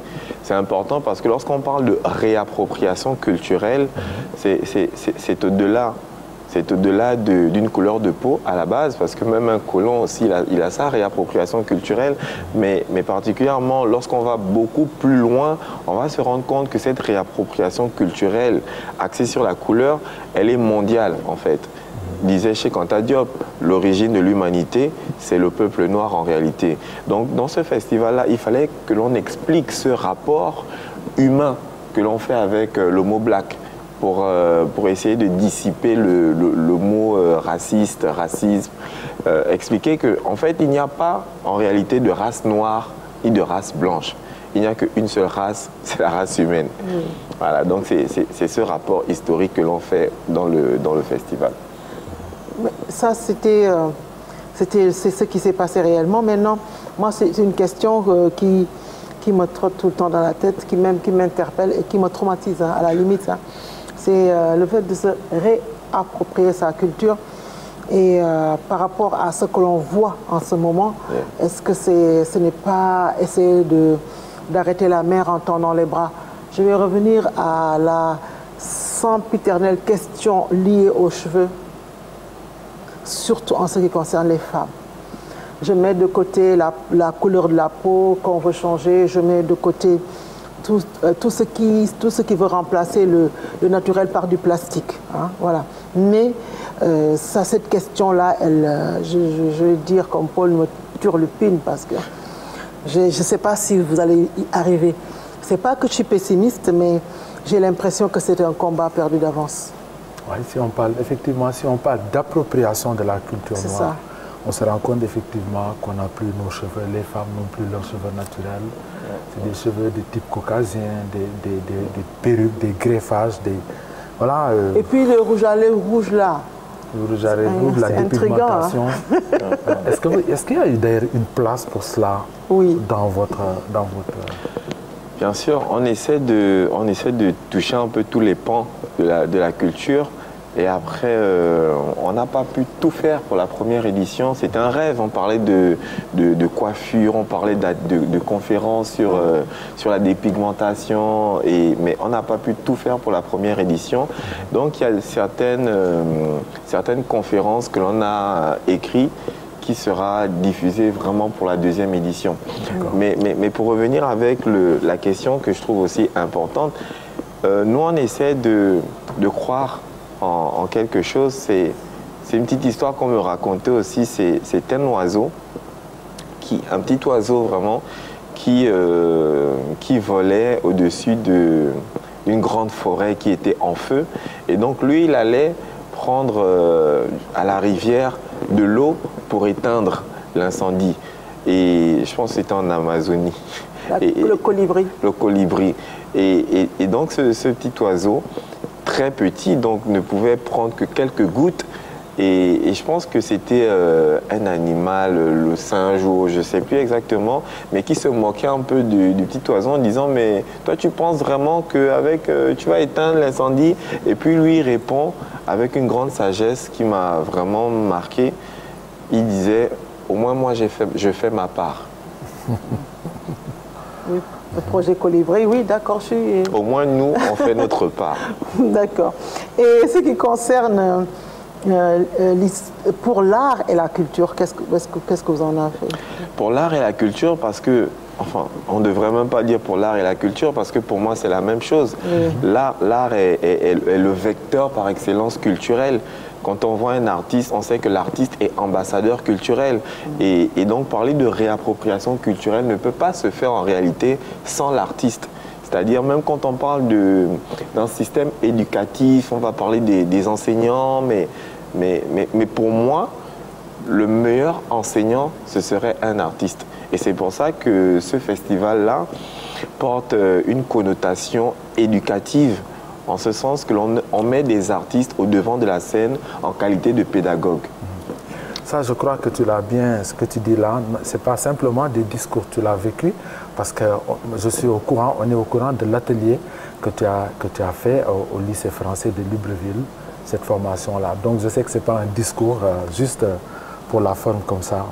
D: important parce que lorsqu'on parle de réappropriation culturelle, c'est au-delà. C'est au-delà d'une couleur de peau à la base, parce que même un colon aussi, il a sa réappropriation culturelle, mais particulièrement lorsqu'on va beaucoup plus loin, on va se rendre compte que cette réappropriation culturelle axée sur la couleur, elle est mondiale en fait. Disait Cheikh Anta Diop, l'origine de l'humanité, c'est le peuple noir en réalité. Donc dans ce festival-là, il fallait que l'on explique ce rapport humain que l'on fait avec le mot black pour essayer de dissiper le mot raciste, racisme, expliquer qu'en fait il n'y a pas en réalité de race noire ni de race blanche. Il n'y a qu'une seule race, c'est la race humaine. Voilà, donc c'est ce rapport historique que l'on fait dans le festival.
C: Ça, c'est ce qui s'est passé réellement. Maintenant, moi, c'est une question qui me trotte tout le temps dans la tête, qui m'interpelle et qui me traumatise à la limite. C'est le fait de se réapproprier sa culture. Et par rapport à ce que l'on voit en ce moment, est-ce que ce n'est pas essayer d'arrêter la mer en tendant les bras? Je vais revenir à la sempiternelle question liée aux cheveux, surtout en ce qui concerne les femmes. je mets de côté la couleur de la peau qu'on veut changer, je mets de côté tout ce qui veut remplacer le naturel par du plastique. Hein, voilà. Mais cette question-là, je vais dire comme Paul me turlupine parce que je ne sais pas si vous allez y arriver. Ce n'est pas que je suis pessimiste, mais j'ai l'impression que c'est un combat perdu d'avance.
A: Oui, effectivement, si on parle d'appropriation de la culture noire, on se rend compte effectivement qu'on n'a plus nos cheveux, les femmes n'ont plus leurs cheveux naturels. C'est des cheveux de type caucasien, des perruques, des greffages, voilà.
C: Et puis le rouge à lèvres rouge là.
A: Le rouge à lèvres rouge, la dépigmentation. Hein? Est-ce qu'il y a eu d'ailleurs une place pour cela dans votre...
D: Bien sûr, on essaie de toucher un peu tous les pans de la culture. Et après, on n'a pas pu tout faire pour la première édition. C'était un rêve. On parlait de coiffure, on parlait de conférences sur la dépigmentation. Mais on n'a pas pu tout faire pour la première édition. Donc, il y a certaines conférences que l'on a écrites qui sera diffusée vraiment pour la deuxième édition. Mais pour revenir avec la question que je trouve aussi importante, nous, on essaie de croire en quelque chose. C'est une petite histoire qu'on me racontait aussi. C'est un oiseau, un petit oiseau vraiment, qui volait au-dessus d'une grande forêt qui était en feu. Et donc lui, il allait prendre à la rivière de l'eau pour éteindre l'incendie. Et je pense que c'était en Amazonie.
C: Le colibri. Le
D: colibri. Et donc ce petit oiseau, très petit, donc ne pouvait prendre que quelques gouttes. Et je pense que c'était un animal, le singe ou je ne sais plus exactement, mais qui se moquait un peu du petit oiseau en disant « Mais toi, tu penses vraiment qu'avec tu vas éteindre l'incendie ?» Et puis lui, il répond avec une grande sagesse qui m'a vraiment marqué. Il disait « Au moins, moi, je fais ma part. »
C: Oui, le projet Colibri, oui, d'accord.
D: Au moins, nous, on fait notre part.
C: D'accord. Et ce qui concerne pour l'art et la culture, qu'est-ce que vous en avez fait?
D: Pour l'art et la culture, parce que, enfin, on ne devrait même pas dire pour l'art et la culture, parce que pour moi, c'est la même chose. Oui. L'art est le vecteur par excellence culturel. Quand on voit un artiste, on sait que l'artiste est ambassadeur culturel. Et donc, parler de réappropriation culturelle ne peut pas se faire en réalité sans l'artiste. C'est-à-dire, même quand on parle d'un système éducatif, on va parler des enseignants, mais pour moi, le meilleur enseignant, ce serait un artiste. Et c'est pour ça que ce festival-là porte une connotation éducative, en ce sens que l'on met des artistes au devant de la scène en qualité de pédagogue.
A: Ça, je crois que tu l'as bien, ce que tu dis là, ce n'est pas simplement des discours, tu l'as vécu, parce que je suis au courant, on est au courant de l'atelier que tu as fait au lycée français de Libreville, cette formation-là. Donc je sais que ce n'est pas un discours juste pour la forme comme ça.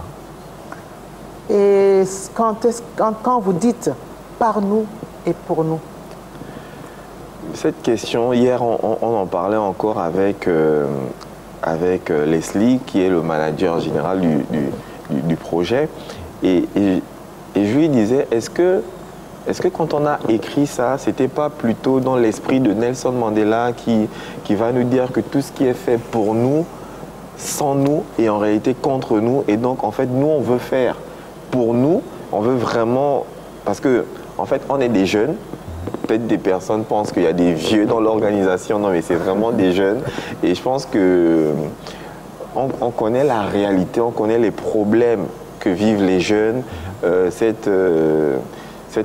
C: Et quand vous dites « par nous et pour nous »,
D: cette question, hier, on en parlait encore avec Leslie, qui est le manager général du projet. Et je lui disais, est-ce que quand on a écrit ça, c'était pas plutôt dans l'esprit de Nelson Mandela qui va nous dire que tout ce qui est fait pour nous, sans nous, est en réalité contre nous. Et donc, en fait, nous, on veut faire pour nous, on veut vraiment... Parce que, en fait, on est des jeunes. Peut-être des personnes pensent qu'il y a des vieux dans l'organisation. Non, mais c'est vraiment des jeunes. Et je pense que on connaît la réalité, on connaît les problèmes que vivent les jeunes, cette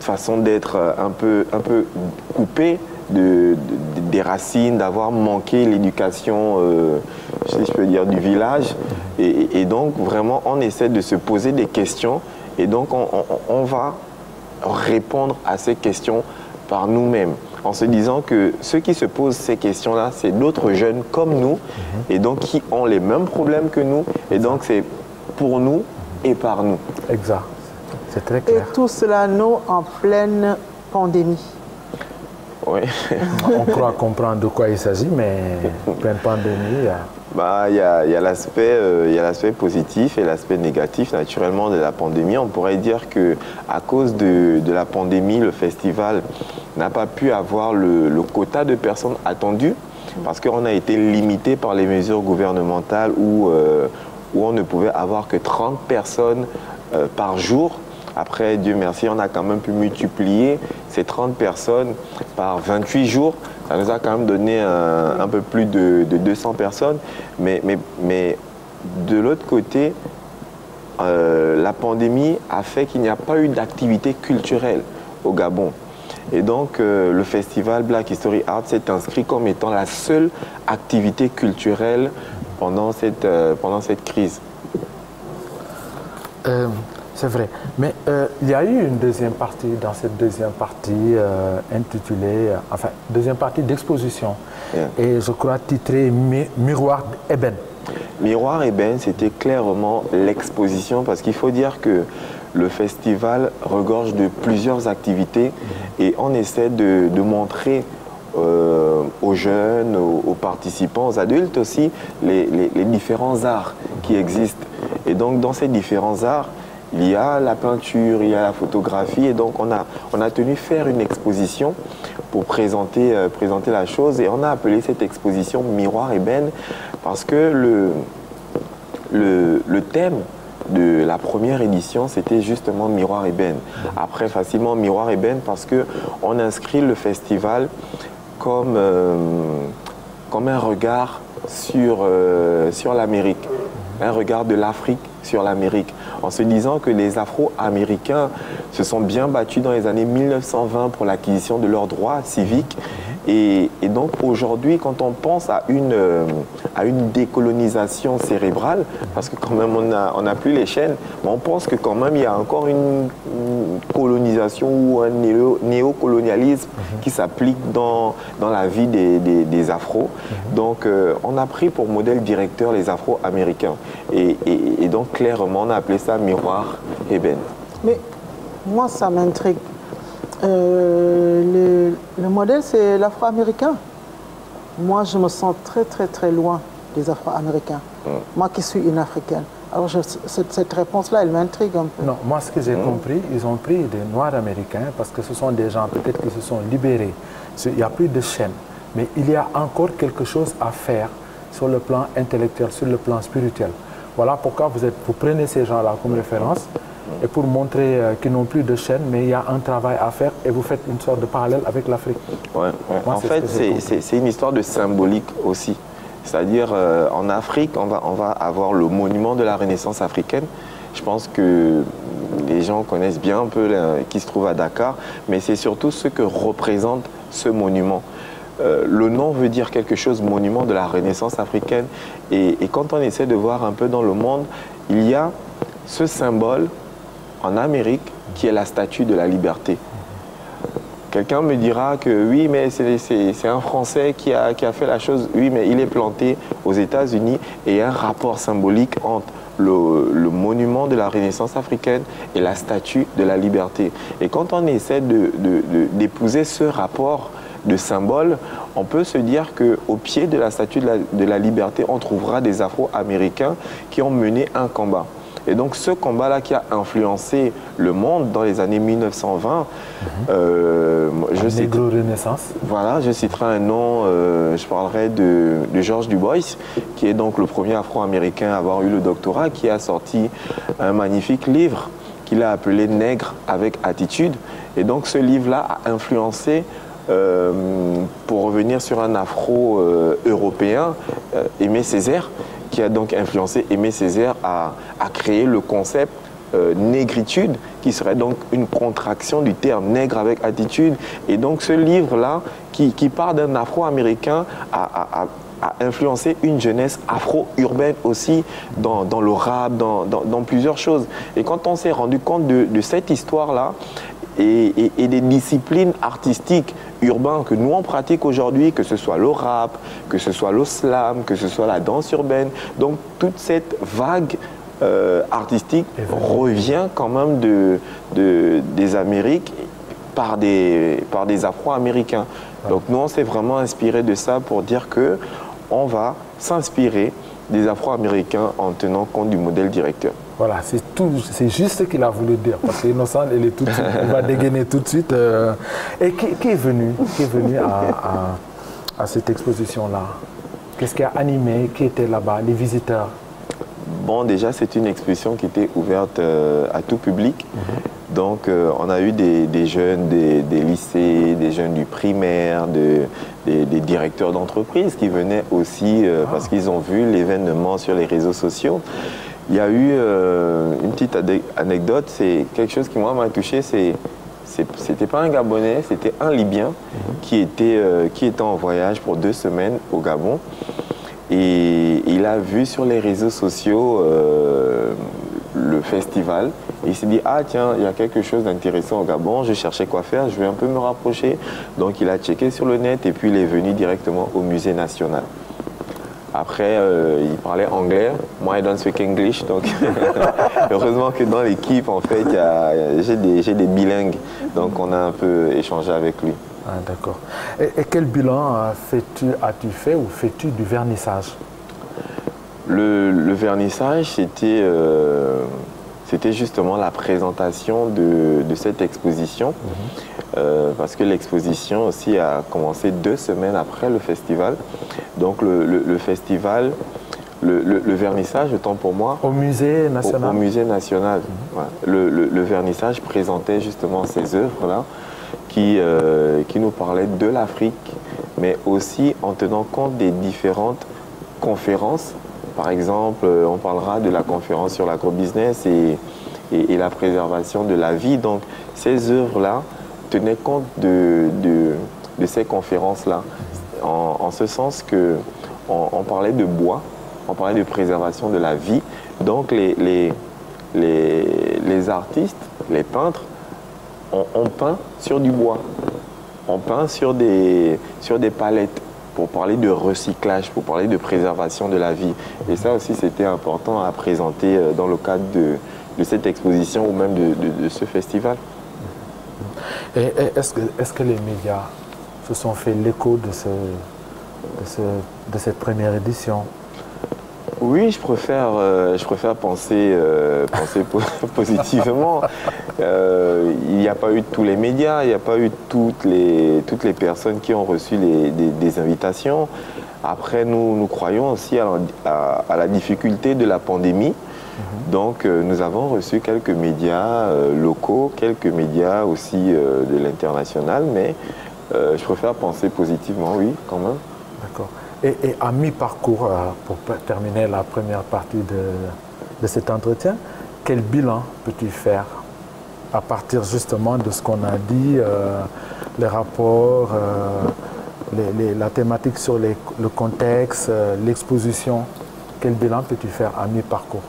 D: façon d'être un peu coupé des racines, d'avoir manqué l'éducation, si je peux dire, du village. Et donc, vraiment, on essaie de se poser des questions. Et donc, on va répondre à ces questions par nous-mêmes, en se disant que ceux qui se posent ces questions-là, c'est d'autres jeunes comme nous, et donc qui ont les mêmes problèmes que nous, et donc c'est pour nous et par nous.
A: Exact, c'est très clair.
C: Et tout cela, nous, en pleine pandémie.
D: Oui.
A: On croit comprendre de quoi il s'agit, mais pleine pandémie...
D: Il y a l'aspect positif et l'aspect négatif, naturellement, de la pandémie. On pourrait dire qu'à cause de la pandémie, le festival n'a pas pu avoir le quota de personnes attendues parce qu'on a été limité par les mesures gouvernementales où on ne pouvait avoir que 30 personnes par jour. Après, Dieu merci, on a quand même pu multiplier ces 30 personnes par 28 jours. Ça nous a quand même donné un peu plus de 200 personnes. Mais de l'autre côté, la pandémie a fait qu'il n'y a pas eu d'activité culturelle au Gabon. Et donc, le festival Black History Art s'est inscrit comme étant la seule activité culturelle pendant cette crise.
A: C'est vrai. Mais il y a eu une deuxième partie, dans cette deuxième partie intitulée, deuxième partie d'exposition. Yeah. Et je crois titrée Miroir ébène.
D: Miroir ébène, c'était clairement l'exposition parce qu'il faut dire que le festival regorge de plusieurs activités et on essaie de montrer aux jeunes, aux participants, aux adultes aussi, les différents arts qui existent. Et donc dans ces différents arts, il y a la peinture, il y a la photographie et donc on a tenu faire une exposition pour présenter la chose et on a appelé cette exposition Miroir ébène parce que le thème de la première édition c'était justement Miroir ébène. Après facilement Miroir ébène parce qu'on inscrit le festival comme un regard sur l'Amérique, un regard de l'Afrique sur l'Amérique, en se disant que les Afro-Américains se sont bien battus dans les années 1920 pour l'acquisition de leurs droits civiques. Et donc aujourd'hui, quand on pense à une décolonisation cérébrale, parce que quand même on n'a plus les chaînes, mais on pense que quand même il y a encore une colonisation ou un néocolonialisme qui s'applique dans la vie des Afros. Donc on a pris pour modèle directeur les Afro-Américains. Et donc clairement on a appelé ça Miroir ébène.
C: Mais moi ça m'intrigue. Le modèle, c'est l'Afro-Américain. Moi, je me sens très, très, très loin des Afro-Américains. Moi qui suis une Africaine. Alors, cette réponse-là, elle m'intrigue un peu.
A: Non, moi, ce que j'ai compris, ils ont pris des Noirs américains parce que ce sont des gens peut-être qui se sont libérés. Il n'y a plus de chaîne. Mais il y a encore quelque chose à faire sur le plan intellectuel, sur le plan spirituel. Voilà pourquoi vous prenez ces gens-là comme référence. Et pour montrer qu'ils n'ont plus de chaîne, mais il y a un travail à faire et vous faites une sorte de parallèle avec l'Afrique.
D: Ouais. En fait, c'est une histoire de symbolique aussi. C'est-à-dire, en Afrique, on va avoir le monument de la Renaissance africaine. Je pense que les gens connaissent bien un peu qui se trouve à Dakar, mais c'est surtout ce que représente ce monument. Le nom veut dire quelque chose, monument de la Renaissance africaine. Et quand on essaie de voir un peu dans le monde, il y a ce symbole en Amérique, qui est la statue de la liberté. Quelqu'un me dira que oui, mais c'est un Français qui a fait la chose. Oui, mais il est planté aux États-Unis et il y a un rapport symbolique entre le monument de la Renaissance africaine et la statue de la liberté. Et quand on essaie d'épouser ce rapport de symbole, on peut se dire qu'au pied de la statue de la liberté, on trouvera des Afro-Américains qui ont mené un combat. Et donc ce combat-là qui a influencé le monde dans les années 1920, je citerai un nom, je parlerai de George Du Bois, qui est donc le premier Afro-Américain à avoir eu le doctorat, qui a sorti un magnifique livre qu'il a appelé « Nègre avec attitude ». Et donc ce livre-là a influencé, pour revenir sur un Afro-européen, Aimé Césaire, qui a donc influencé Aimé Césaire à créer le concept négritude, qui serait donc une contraction du terme nègre avec attitude. Et donc ce livre-là, qui part d'un Afro-Américain, a influencé une jeunesse afro-urbaine aussi, dans le rap, dans plusieurs choses. Et quand on s'est rendu compte de cette histoire-là, et des disciplines artistiques urbaines que nous on pratique aujourd'hui, que ce soit le rap, que ce soit le slam, que ce soit la danse urbaine. Donc toute cette vague artistique revient quand même des Amériques par des Afro-Américains. Donc nous, on s'est vraiment inspiré de ça pour dire qu'on va s'inspirer des Afro-Américains en tenant compte du modèle directeur.
A: Voilà, c'est juste ce qu'il a voulu dire, parce qu'Innocent, il va dégainer tout de suite. Et qui est venu à cette exposition-là? Qu'est-ce qui a animé? Qui était là-bas? Les visiteurs?
D: Bon, déjà, c'est une exposition qui était ouverte à tout public. Donc, on a eu des jeunes des lycées, des jeunes du primaire, des directeurs d'entreprise qui venaient aussi parce qu'ils ont vu l'événement sur les réseaux sociaux. Il y a eu une petite anecdote, c'est quelque chose qui moi m'a touché, c'était pas un Gabonais, c'était un Libyen qui était en voyage pour 2 semaines au Gabon. Et il a vu sur les réseaux sociaux le festival. Et il s'est dit, ah tiens, il y a quelque chose d'intéressant au Gabon, je cherchais quoi faire, je vais un peu me rapprocher. Donc il a checké sur le net et puis il est venu directement au musée national. Après, il parlait anglais. Moi, I don't speak English. Donc, heureusement que dans l'équipe, en fait, j'ai des bilingues. Donc, on a un peu échangé avec lui.
A: Ah, d'accord. Et quel bilan as-tu fait ou fais-tu du vernissage?
D: Le vernissage, c'était justement la présentation de cette exposition. Parce que l'exposition aussi a commencé 2 semaines après le festival. Donc le festival, le vernissage, autant pour moi...
A: Au musée national.
D: Au musée national. Ouais. Le vernissage présentait justement ces œuvres-là qui nous parlaient de l'Afrique, mais aussi en tenant compte des différentes conférences. Par exemple, on parlera de la conférence sur l'agrobusiness et la préservation de la vie. Donc ces œuvres-là tenaient compte de ces conférences-là, en ce sens qu'on parlait de bois, on parlait de préservation de la vie. Donc les artistes, les peintres, on peint sur du bois, on peint sur des palettes pour parler de recyclage, pour parler de préservation de la vie. Et ça aussi, c'était important à présenter dans le cadre de cette exposition ou même de ce festival.
A: Et est-ce que les médias se sont fait l'écho de cette première édition?
D: Oui, je préfère penser positivement. Il n'y a pas eu tous les médias, il n'y a pas eu toutes les personnes qui ont reçu des invitations. Après, nous croyons aussi à la difficulté de la pandémie. Donc, nous avons reçu quelques médias locaux, quelques médias aussi de l'international, mais je préfère penser positivement, oui, quand même.
A: D'accord. Et à mi-parcours, pour terminer la première partie de cet entretien, quel bilan peux-tu faire à partir justement de ce qu'on a dit, les rapports, la thématique sur le contexte, l'exposition? Quel bilan peux-tu faire à mi-parcours?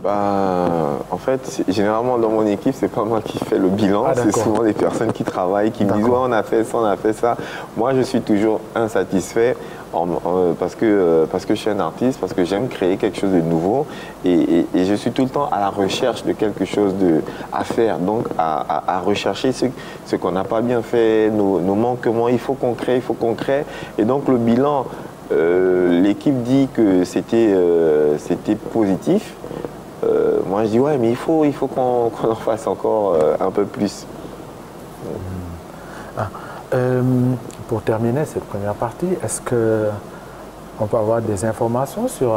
D: En fait, généralement dans mon équipe, c'est pas moi qui fais le bilan, c'est souvent des personnes qui travaillent, qui me disent ouais, on a fait ça, on a fait ça. Moi, je suis toujours insatisfait parce que je suis un artiste, parce que j'aime créer quelque chose de nouveau et je suis tout le temps à la recherche de quelque chose à faire, donc à rechercher ce qu'on n'a pas bien fait, nos manquements, il faut qu'on crée, Et donc le bilan, l'équipe dit que c'était positif. Moi, je dis, ouais, mais il faut qu'on en fasse encore un peu plus.
A: Pour terminer cette première partie, est-ce qu'on peut avoir des informations sur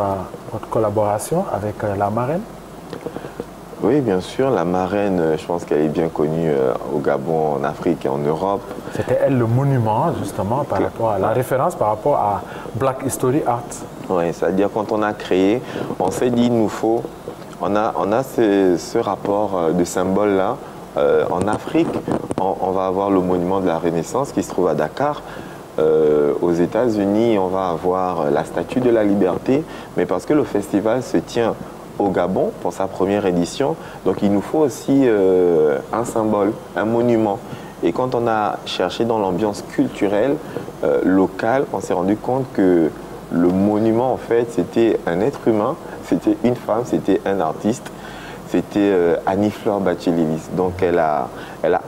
A: votre collaboration avec la marraine?
D: Oui, bien sûr. La marraine, je pense qu'elle est bien connue au Gabon, en Afrique et en Europe.
A: C'était elle le monument, justement, par rapport à la référence par rapport à Black History Art.
D: Oui, c'est-à-dire quand on a créé, on s'est dit, il nous faut... On a ce rapport de symbole-là. En Afrique, on va avoir le monument de la Renaissance qui se trouve à Dakar. Aux États-Unis, on va avoir la Statue de la Liberté. Mais parce que le festival se tient au Gabon pour sa première édition, donc il nous faut aussi un symbole, un monument. Et quand on a cherché dans l'ambiance culturelle locale, on s'est rendu compte que le monument, en fait, c'était un être humain, c'était une femme, c'était un artiste. c'était Annie-Fleur Bachelilis. Donc elle a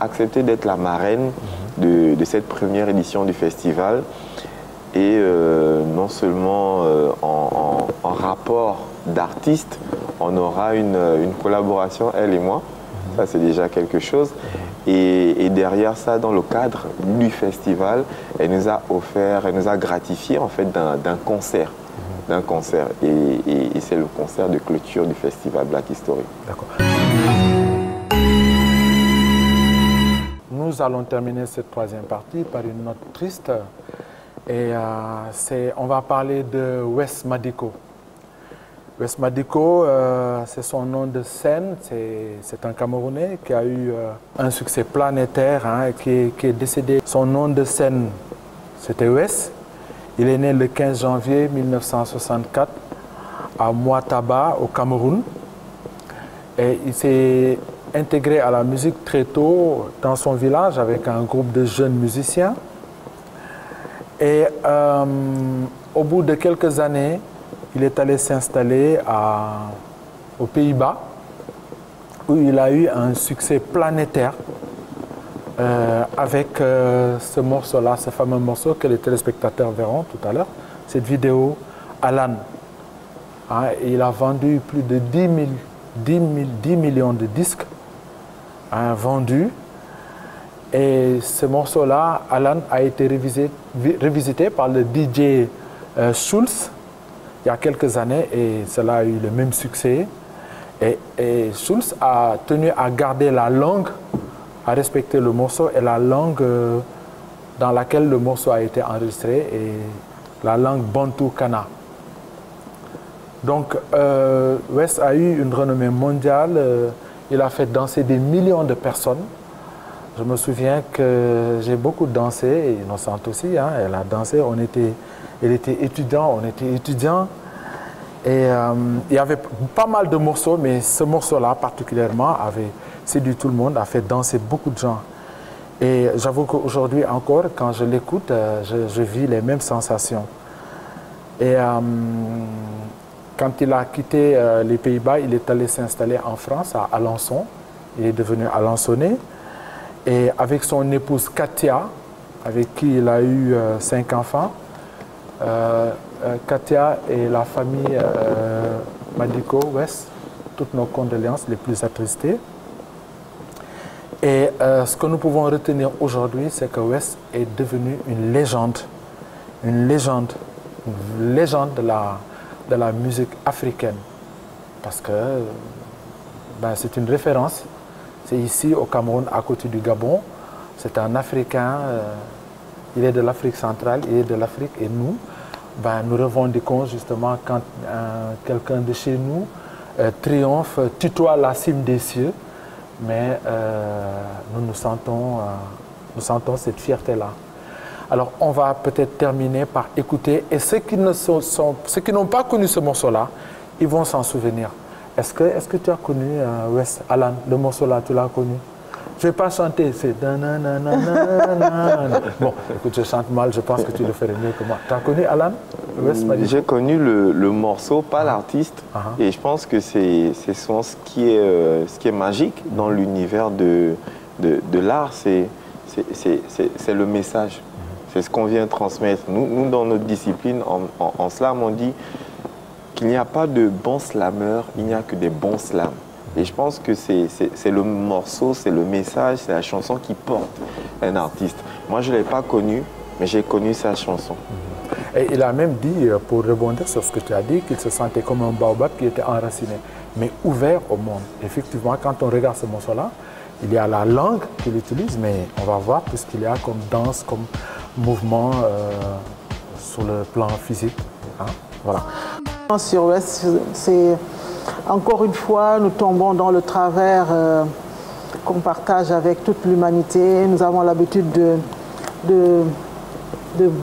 D: accepté d'être la marraine de cette première édition du festival. Et non seulement en rapport d'artistes, on aura une collaboration, elle et moi. Ça, c'est déjà quelque chose. Et derrière ça, dans le cadre du festival, elle nous a offert, elle nous a gratifié en fait d'un concert. Et c'est le concert de clôture du festival Black History.
A: D'accord. Nous allons terminer cette troisième partie par une note triste. Et on va parler de Wes Madiko. Wes Madiko, c'est son nom de scène, c'est un Camerounais qui a eu un succès planétaire, hein, qui est décédé. Son nom de scène, c'était Wes. Il est né le 15 janvier 1964 à Mouataba, au Cameroun. Et il s'est intégré à la musique très tôt dans son village avec un groupe de jeunes musiciens. Et au bout de quelques années, il est allé s'installer aux Pays-Bas, où il a eu un succès planétaire avec ce morceau-là, ce fameux morceau que les téléspectateurs verront tout à l'heure, cette vidéo Alan. Hein, il a vendu plus de 10 millions de disques vendus. Et ce morceau-là, Alan, a été revisité par le DJ Schulz il y a quelques années et cela a eu le même succès. Et Schulz a tenu à garder la langue, à respecter le morceau et la langue dans laquelle le morceau a été enregistré, et la langue Bantu Kana. Donc, Wes a eu une renommée mondiale. Il a fait danser des millions de personnes. Je me souviens que j'ai beaucoup dansé, et Innocente aussi, hein, elle a dansé. Elle était étudiant, on était étudiants. Et il y avait pas mal de morceaux, mais ce morceau-là particulièrement avait séduit tout le monde, a fait danser beaucoup de gens. Et j'avoue qu'aujourd'hui encore, quand je l'écoute, je vis les mêmes sensations. Et quand il a quitté les Pays-Bas, il est allé s'installer en France, à Alençon. Il est devenu alençonnais. Et avec son épouse Katia, avec qui il a eu 5 enfants, Katia et la famille Madiko, Wes, toutes nos condoléances les plus attristées. Et ce que nous pouvons retenir aujourd'hui, c'est que Wes est devenu une légende de la musique africaine. Parce que c'est une référence. C'est ici au Cameroun, à côté du Gabon. C'est un Africain, il est de l'Afrique centrale, il est de l'Afrique, et nous, nous revendiquons justement quand quelqu'un de chez nous triomphe, tutoie la cime des cieux, mais nous sentons cette fierté-là. Alors on va peut-être terminer par écouter, et ceux qui n'ont pas connu ce morceau-là, ils vont s'en souvenir. Est-ce que tu as connu Wes, Alan, le morceau-là, tu l'as connu? Je ne vais pas chanter, c'est... Bon, écoute, je chante mal, je pense que tu le ferais mieux que moi. Tu as connu Alan?
D: J'ai connu le morceau, pas l'artiste, et je pense que c'est souvent ce qui est magique dans l'univers de l'art, c'est le message, c'est ce qu'on vient transmettre. Nous, dans notre discipline, en slam, on dit qu'il n'y a pas de bons slameurs, il n'y a que des bons slams. Et je pense que c'est le morceau, c'est le message, c'est la chanson qui porte un artiste. Moi, je ne l'ai pas connu, mais j'ai connu sa chanson.
A: Et il a même dit, pour rebondir sur ce que tu as dit, qu'il se sentait comme un baobab qui était enraciné, mais ouvert au monde. Effectivement, quand on regarde ce morceau-là, il y a la langue qu'il utilise, mais on va voir tout ce qu'il y a comme danse, comme mouvement sur le plan physique. Hein? Voilà.
C: Sur Wes, c'est encore une fois, nous tombons dans le travers qu'on partage avec toute l'humanité. Nous avons l'habitude de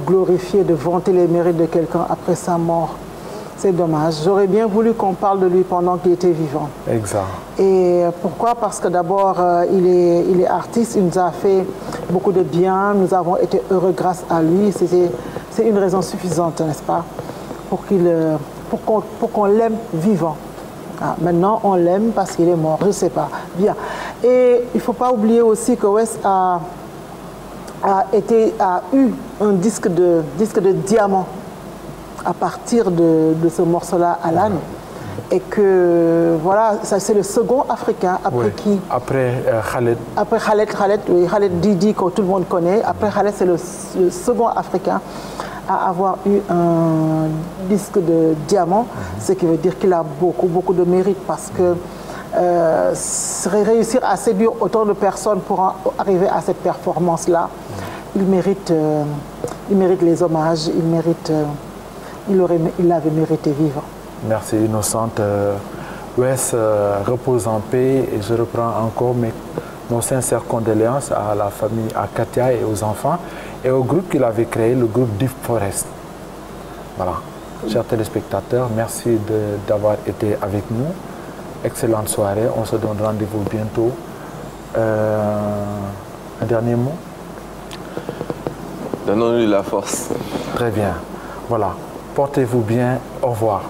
C: glorifier, de vanter les mérites de quelqu'un après sa mort. C'est dommage. J'aurais bien voulu qu'on parle de lui pendant qu'il était vivant.
A: Exact.
C: Et pourquoi? Parce que d'abord, il est artiste, il nous a fait beaucoup de bien, nous avons été heureux grâce à lui. C'est une raison suffisante, n'est-ce pas, pour qu'on l'aime vivant. Ah, maintenant, on l'aime parce qu'il est mort. Je ne sais pas. Bien. Et il ne faut pas oublier aussi que West a eu un disque de diamant à partir de ce morceau-là, Alan. Et que, voilà, c'est le second Africain, après qui?
A: Après Khaled.
C: Après Khaled, oui, Khaled Didi, que tout le monde connaît. Après Khaled, c'est le second Africain à avoir eu un disque de diamant, ce qui veut dire qu'il a beaucoup de mérite, parce que réussir à séduire autant de personnes pour arriver à cette performance-là, il mérite les hommages, il avait mérité vivre.
A: Merci Innocente. West repose en paix, et je reprends encore nos sincères condoléances à la famille, à Katia et aux enfants, et au groupe qu'il avait créé, le groupe Deep Forest. Voilà. Chers téléspectateurs, merci d'avoir été avec nous. Excellente soirée. On se donne rendez-vous bientôt. Un dernier mot?
D: Donnons-lui la force.
A: Très bien. Voilà. Portez-vous bien. Au revoir.